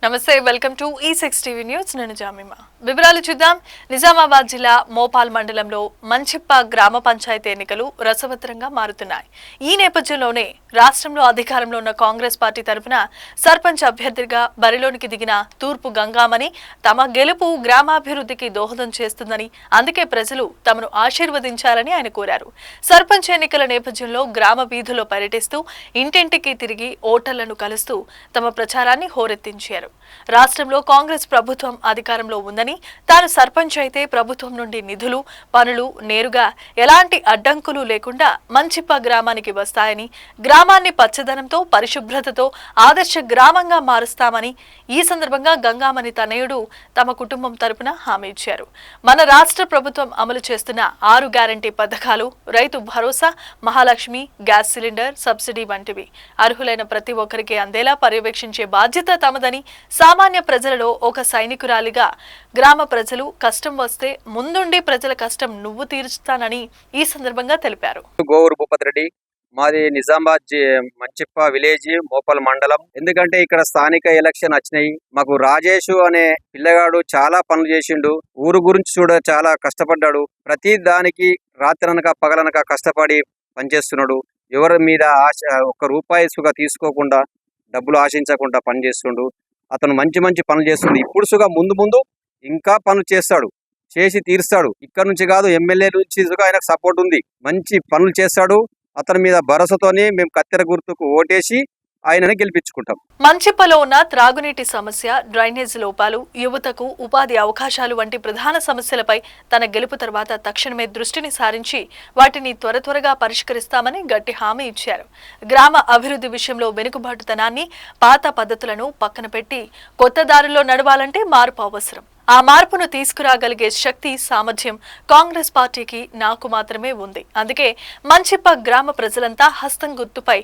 నమస్తే, welcome to E6 TV news. నేను జామిమా. వివరాలు చూద్దాం. నిజామాబాద్ జిల్లా మోపాల్ మండలంలో మంచిప్ప గ్రామ పంచాయతీ ఎన్నికలు రసవత్తరంగా మారుతున్నాయి. ఈ నేపథ్యంలోనే రాష్ట్రంలో అధికారంలో ఉన్న కాంగ్రెస్ పార్టీ తరఫున సర్పంచ్ అభ్యర్థిగా బరిలోనికి దిగిన తూర్పు గంగామణి తమ గెలుపు గ్రామాభివృద్ధికి దోహదం చేస్తుందని, అందుకే ప్రజలు తమను ఆశీర్వదించాలని ఆయన కోరారు. సర్పంచ్ ఎన్నికల నేపథ్యంలో గ్రామ వీధుల్లో పర్యటిస్తూ ఇంటింటికి తిరిగి ఓటర్లను కలుస్తూ తమ ప్రచారాన్ని హోరెత్తించారు. రాష్ట్రంలో కాంగ్రెస్ ప్రభుత్వం అధికారంలో ఉందని, తాను సర్పంచ్ అయితే ప్రభుత్వం నుండి నిధులు, పనులు నేరుగా ఎలాంటి అడ్డంకులు లేకుండా మంచిప్ప గ్రామానికి వస్తాయని, గ్రామాన్ని పచ్చదనంతో పరిశుభ్రతతో ఆదర్శ గ్రామంగా మారుస్తామని ఈ సందర్భంగా గంగామణి తనయుడు తమ కుటుంబం తరపున హామీ ఇచ్చారు. మన రాష్ట్ర ప్రభుత్వం అమలు చేస్తున్న 6 గ్యారంటీ పథకాలు, Rythu Bharosa, Mahalakshmi, gas cylinder, subsidy వంటివి అర్హులైన ప్రతి ఒక్కరికి అందేలా పర్యవేక్షించే బాధ్యత తమదని, సామాన్య ప్రజలలో ఒక సైనికురాలిగా గ్రామ ప్రజలు కష్టం వస్తే ముందుండి ప్రజల కష్టం నువ్వు తీర్చుతానని ఈ సందర్భంగా తెలిపారు. గోవూరు భూపతి రెడ్డి, మాది నిజామాబాద్ మంచిప్ప విలేజ్, మోపల్ మండలం. ఎందుకంటే ఇక్కడ స్థానిక ఎలక్షన్ వచ్చినాయి. మాకు రాజేష్ అనే పిల్లగాడు చాలా పనులు చేసిండు. ఊరు గురించి చాలా కష్టపడ్డాడు. ప్రతి దానికి రాత్రనక పగలనక కష్టపడి పనిచేస్తున్నాడు. ఎవరి మీద ఒక్క రూపాయి సుగా తీసుకోకుండా, డబ్బులు ఆశించకుండా పనిచేస్తుండు. అతను మంచి మంచి పనులు చేస్తుండు. ఇప్పుడు సుగా ముందు ఇంకా పనులు చేస్తాడు, చేసి తీరుస్తాడు. ఇక్కడ నుంచి కాదు, ఎమ్మెల్యే నుంచి ఆయనకు సపోర్ట్ ఉంది. మంచి పనులు చేస్తాడు. అతని మీద భరోసాతోనే మేము కత్తెర గుర్తుకు ఓటేసి ఆయనని గెలిపించుకుంటాం. మంచిప్పలో ఉన్న త్రాగునీటి సమస్య, డ్రైనేజ్ లోపాలు, యువతకు ఉపాధి అవకాశాలు వంటి ప్రధాన సమస్యలపై తన గెలుపు తర్వాత తక్షణమే దృష్టిని సారించి వాటిని త్వరగా పరిష్కరిస్తామని గట్టి హామీ ఇచ్చారు. గ్రామ అభివృద్ధి విషయంలో వెనుకబాటుతనాన్ని, పాత పద్ధతులను పక్కన పెట్టి కొత్త దారిలో నడవాలంటే మార్పు అవసరం. ఆ మార్పును తీసుకురాగలిగే శక్తి, సామర్థ్యం కాంగ్రెస్ పార్టీకి, నాకు మాత్రమే ఉంది. అందుకే మంచిప్ప గ్రామ ప్రజలంతా హస్తం గుర్తుపై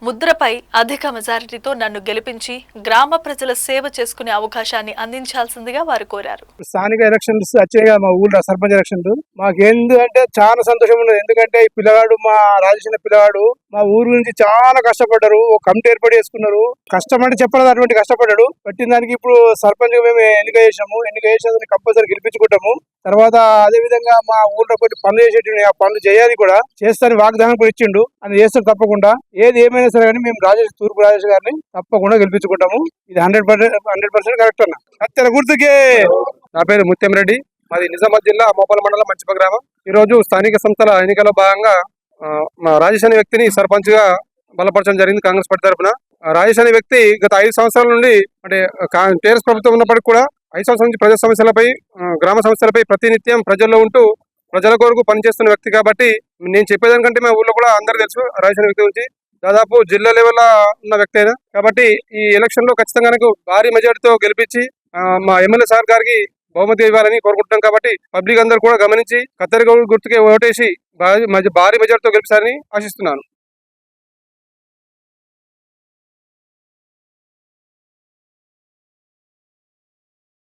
ముద్రపై అధిక మెజారిటీతో నన్ను గెలిపించి గ్రామ ప్రజల సేవ చేసుకునే అవకాశాన్ని అందించాల్సిందిగా వారు కోరారు. స్థానిక ఎలక్షన్స్ వచ్చాయిగా, మా ఊళ్ళో సర్పంచ్ ఎలక్షన్లు మాకు అంటే చాలా సంతోషం ఉన్నది. ఎందుకంటే ఈ పిల్లగాడు, మా రాజేసిన పిల్లగాడు మా ఊరు నుంచి చాలా కష్టపడ్డారు. ఒక కమిటీ ఏర్పాటు చేసుకున్నారు. కష్టం అంటే చెప్పలేదు, అటువంటి కష్టపడ్డాడు. పట్టిన దానికి ఇప్పుడు సర్పంచ్ మేము ఎన్నిక చేసాము. ఎన్నిక చేసేది కంపల్సరీ గెలిపించుకుంటాము. తర్వాత అదే విధంగా మా ఊళ్ళో కొన్ని పనులు చేసేటి, ఆ పనులు చేయాలి కూడా, చేస్తాను వాగ్దానం కూడా ఇచ్చిండు. అని చేస్తాడు తప్పకుండా. ఏది ఏమైనా సరే కానీ మేము తూర్పు రాజేష్ గారిని తప్పకుండా గెలిపించుకుంటాము. ఇది 100% కరెక్ట్ అన్న. కత్తెర గుర్తుకే. నా పేరు ముత్యం రెడ్డి, మాది నిజామాబాద్ జిల్లా మోపాల్ మండలం మంచిప్ప గ్రామం. ఈ రోజు స్థానిక సంస్థల ఎన్నికల్లో భాగంగా మా రాజేష్ అనే వ్యక్తిని సర్పంచ్ గా బలపరచడం జరిగింది కాంగ్రెస్ పార్టీ తరఫున. రాజేష్ అనే వ్యక్తి గత 5 సంవత్సరాల నుండి, అంటే టీఆర్ఎస్ ప్రభుత్వం ఉన్నప్పటికీ కూడా 5 సంవత్సరాల నుంచి ప్రజా సమస్యలపై, గ్రామ సమస్యలపై ప్రతినిత్యం ప్రజల్లో ఉంటూ ప్రజల కొరకు పనిచేస్తున్న వ్యక్తి. కాబట్టి నేను చెప్పేదానికంటే మా ఊళ్ళో కూడా అందరూ తెలుసు రాజేష్ అనే వ్యక్తి గురించి. దాదాపు జిల్లా లెవెల్లో ఉన్న వ్యక్తి అయినా. కాబట్టి ఈ ఎలక్షన్ లో ఖచ్చితంగా నాకు భారీ మెజార్టీతో గెలిపించి మా ఎమ్మెల్యే సార్ గారికి బహుమతి ఇవ్వాలని కోరుకుంటున్నాం. కాబట్టి పబ్లిక్ అందరూ కూడా గమనించి కత్తెర గుర్తుకే ఓటేసి భారీ మెజార్టీతో గెలిపిస్తారని ఆశిస్తున్నాను.